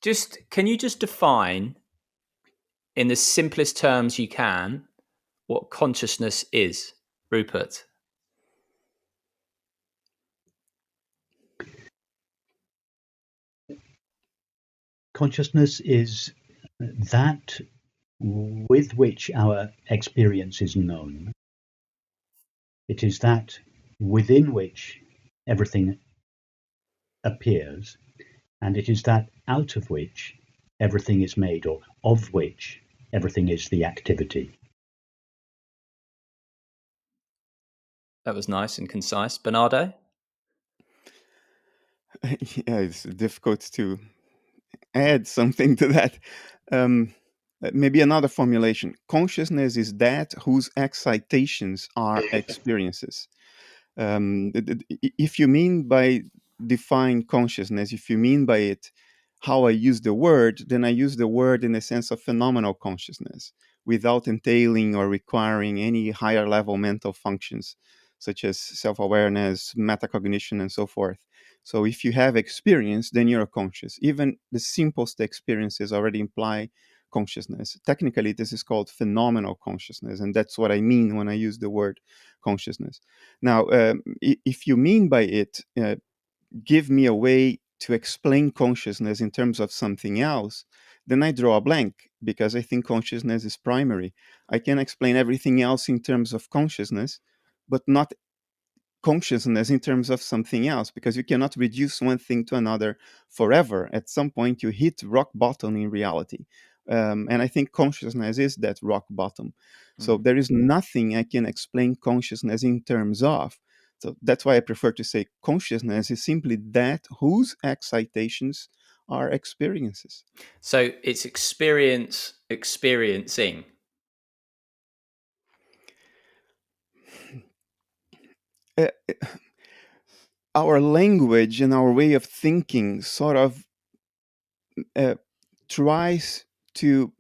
Can you just define, in the simplest terms you can, what consciousness is, Rupert? Consciousness is that with which our experience is known. It is that within which everything appears, and it is that out of which everything is made, or of which everything is the activity. That was nice and concise. Bernardo? Yeah, it's difficult to add something to that. Maybe another formulation. Consciousness is that whose excitations are experiences. If you mean by define consciousness, if you mean by it how I use the word, then I use the word in the sense of phenomenal consciousness, without entailing or requiring any higher level mental functions, such as self-awareness, metacognition, and so forth. So if you have experience, then you're conscious. Even the simplest experiences already imply consciousness. Technically, this is called phenomenal consciousness, and that's what I mean when I use the word consciousness. Now, if you mean by it, give me a way to explain consciousness in terms of something else, then I draw a blank, because I think consciousness is primary. I can explain everything else in terms of consciousness, but not consciousness in terms of something else, because you cannot reduce one thing to another forever. At some point, you hit rock bottom in reality. And I think consciousness is that rock bottom. So there is nothing I can explain consciousness in terms of. So that's why I prefer to say consciousness is simply that whose excitations are experiences. So it's experiencing. Uh, our language and our way of thinking sort of tries to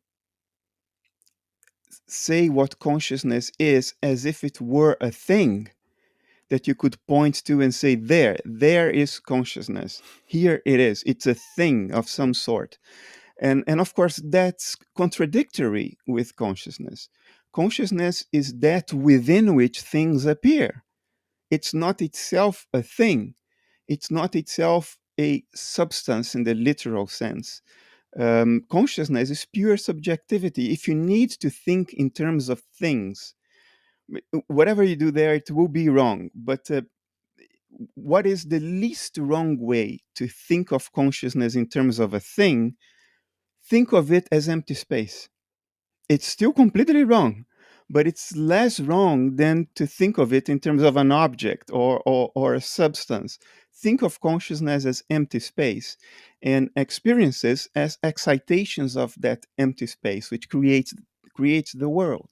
say what consciousness is as if it were a thing that you could point to and say, there is consciousness. Here it is. It's a thing of some sort. And of course, that's contradictory with consciousness. Consciousness is that within which things appear. It's not itself a thing. It's not itself a substance in the literal sense. Consciousness is pure subjectivity. If you need to think in terms of things, whatever you do there, it will be wrong. But what is the least wrong way to think of consciousness in terms of a thing? Think of it as empty space. It's still completely wrong, but it's less wrong than to think of it in terms of an object or a substance. Think of consciousness as empty space, and experiences as excitations of that empty space, which creates the world.